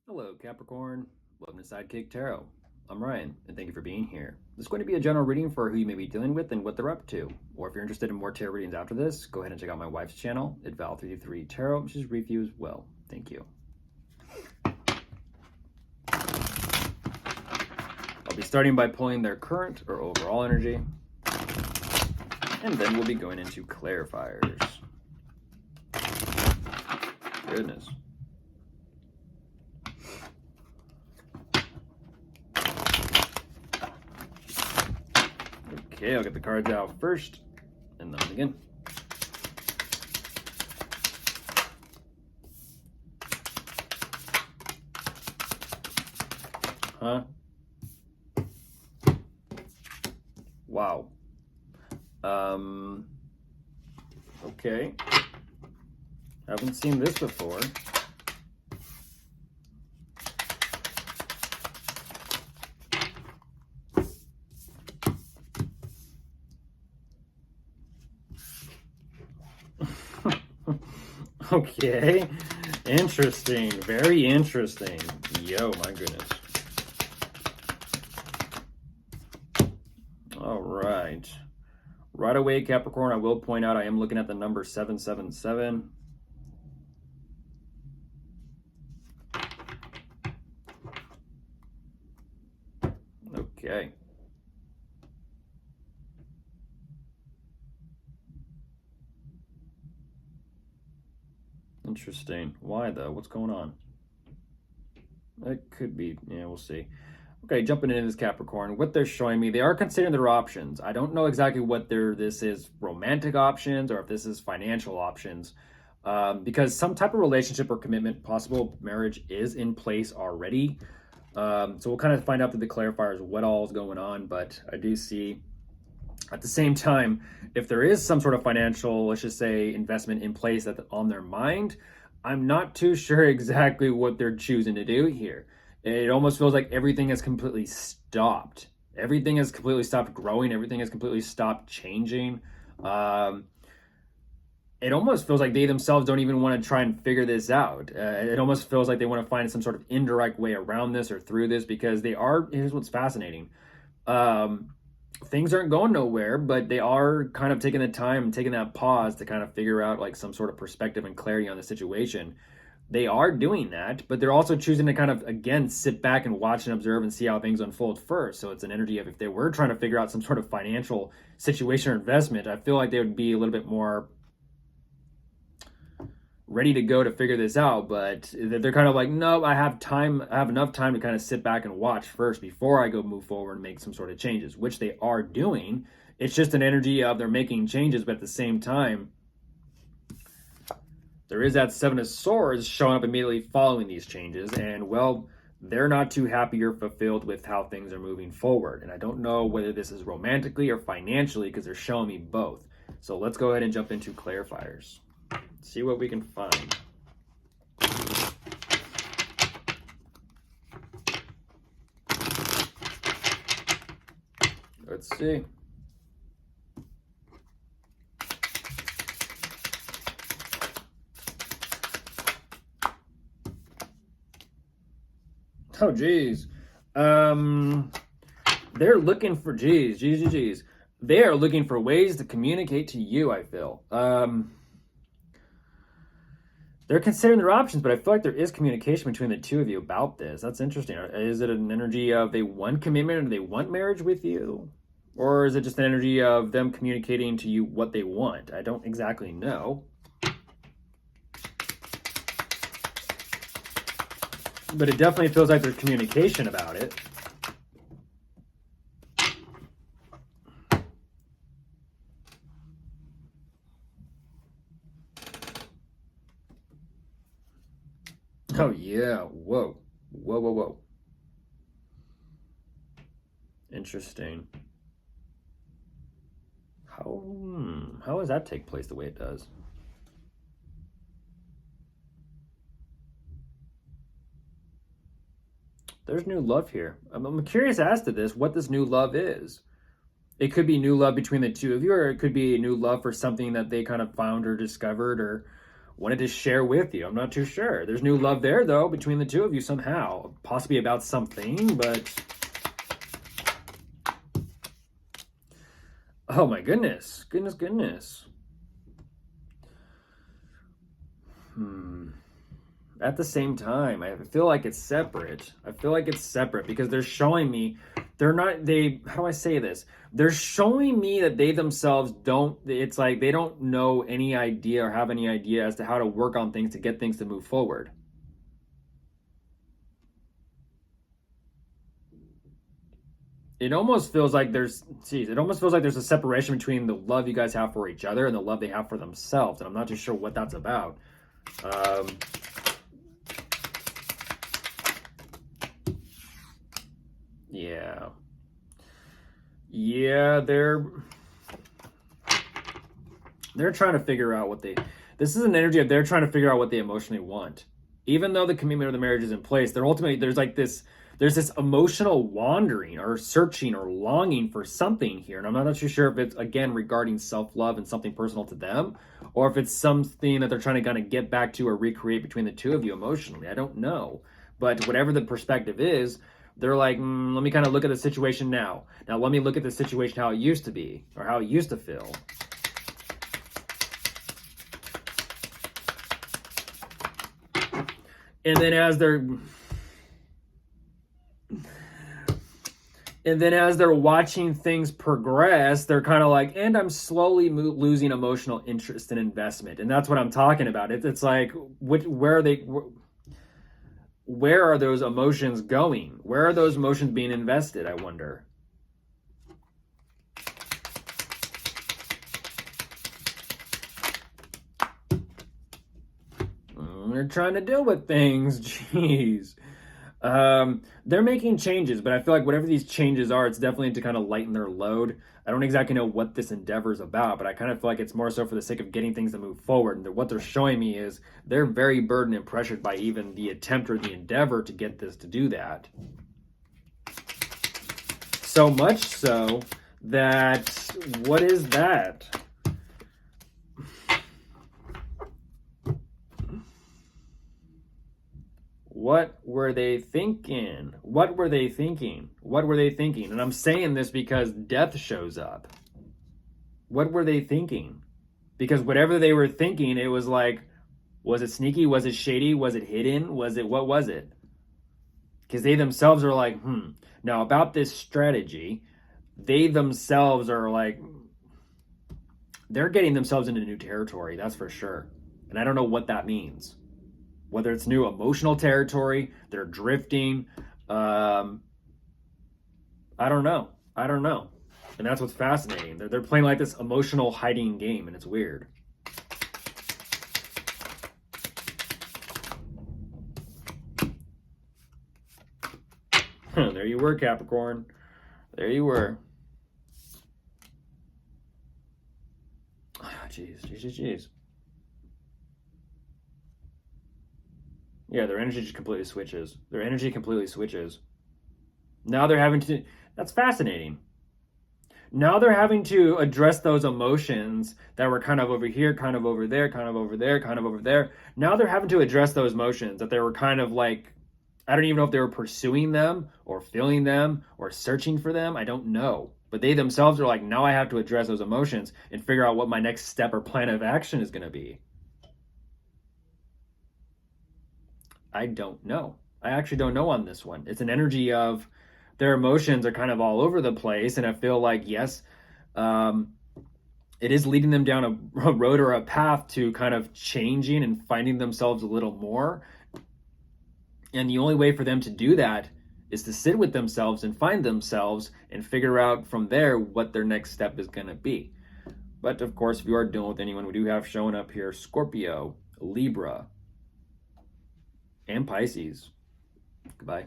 Hello, Capricorn. Welcome to Sidekick Tarot. I'm Ryan, and thank you for being here. This is going to be a general reading for who you may be dealing with and what they're up to. Or if you're interested in more tarot readings after this, go ahead and check out my wife's channel at Val323 Tarot. She's reviews as well. Thank you. I'll be starting by pulling their current or overall energy, and then we'll be going into clarifiers. Goodness. Okay, I'll get the cards out first, and then I'll begin. Huh? Wow. Okay. Haven't seen this before. Okay. Interesting. Very interesting. Yo, my goodness. All right. Right away, Capricorn, I will point out I am looking at the number 777. Okay. Interesting. Why, though? What's going on? It could be, yeah, we'll see. Okay, jumping into this Capricorn, what they're showing me, they are considering their options. I don't know exactly what this is, romantic options, or if this is financial options, because some type of relationship or commitment, possible marriage, is in place already. So we'll kind of find out through the clarifiers what all is going on, but I do see at the same time, if there is some sort of financial, let's just say, investment in place that's on their mind, I'm not too sure exactly what they're choosing to do here. It almost feels like everything has completely stopped. Everything has completely stopped growing. Everything has completely stopped changing. It almost feels like they themselves don't even want to try and figure this out. It almost feels like they want to find some sort of indirect way around this or through this, because they are, here's what's fascinating. Things aren't going nowhere, but they are kind of taking the time, taking that pause to kind of figure out like some sort of perspective and clarity on the situation. They are doing that, but they're also choosing to kind of, again, sit back and watch and observe and see how things unfold first. So it's an energy of, if they were trying to figure out some sort of financial situation or investment, I feel like they would be a little bit more ready to go to figure this out, but they're kind of like, no, I have time. I have enough time to kind of sit back and watch first before I go move forward and make some sort of changes, which they are doing. It's just an energy of they're making changes, but at the same time, there is that Seven of Swords showing up immediately following these changes, and well, they're not too happy or fulfilled with how things are moving forward. And I don't know whether this is romantically or financially, because they're showing me both. So let's go ahead and jump into clarifiers. See what we can find. Let's see. Oh, geez. They're looking for, geez. They are looking for ways to communicate to you, I feel. They're considering their options, but I feel like there is communication between the two of you about this. That's interesting. Is it an energy of they want commitment or they want marriage with you? Or is it just an energy of them communicating to you what they want? I don't exactly know. But it definitely feels like there's communication about it. Oh, yeah. Whoa. Whoa. Interesting. How does that take place the way it does? There's new love here. I'm curious as to this, what this new love is. It could be new love between the two of you, or it could be a new love for something that they kind of found or discovered, or wanted to share with you. I'm not too sure. There's new love there, though, between the two of you somehow. Possibly about something, but... Oh my goodness. Goodness. At the same time, I feel like it's separate. Because they're showing me how do I say this? They're showing me that they themselves it's like they don't know any idea or have any idea as to how to work on things to get things to move forward. It almost feels like there's a separation between the love you guys have for each other and the love they have for themselves. And I'm not too sure what that's about. Yeah, they're trying to figure out this is an energy of they're trying to figure out what they emotionally want. Even though the commitment of the marriage is in place, they're ultimately, there's this emotional wandering or searching or longing for something here. And I'm not too sure if it's, again, regarding self-love and something personal to them, or if it's something that they're trying to kind of get back to or recreate between the two of you emotionally. I don't know. But whatever the perspective is, they're like, let me kind of look at the situation now. Now let me look at the situation how it used to be, or how it used to feel. And then as they're watching things progress, they're kind of like, and I'm slowly losing emotional interest and investment. And that's what I'm talking about. It's like, where are those emotions going? Where are those emotions being invested, I wonder? They're trying to deal with things. Jeez. They're making changes, but I feel like whatever these changes are, it's definitely to kind of lighten their load. I don't exactly know what this endeavor is about, but I kind of feel like it's more so for the sake of getting things to move forward. And what they're showing me is they're very burdened and pressured by even the attempt or the endeavor to get this to do that. So much so that, what is that? What were they thinking? And I'm saying this because death shows up. What were they thinking? Because whatever they were thinking, it was like, was it sneaky? Was it shady? Was it hidden? What was it? Because they themselves are like, Now about this strategy, they themselves are like, they're getting themselves into new territory, that's for sure. And I don't know what that means. Whether it's new emotional territory, they're drifting. I don't know. And that's what's fascinating. They're playing like this emotional hiding game, and it's weird. There you were, Capricorn. There you were. Jeez. Yeah, their energy just completely switches. Now they're having to... That's fascinating. Now they're having to address those emotions that were kind of over here, kind of over there, kind of over there, kind of over there. Now they're having to address those emotions that they were kind of like... I don't even know if they were pursuing them or feeling them or searching for them. I don't know. But they themselves are like, now I have to address those emotions and figure out what my next step or plan of action is going to be. I don't know. I actually don't know on this one. It's an energy of their emotions are kind of all over the place. And I feel like, yes, it is leading them down a road or a path to kind of changing and finding themselves a little more. And the only way for them to do that is to sit with themselves and find themselves and figure out from there what their next step is going to be. But of course, if you are dealing with anyone, we do have showing up here Scorpio, Libra, and Pisces. Goodbye.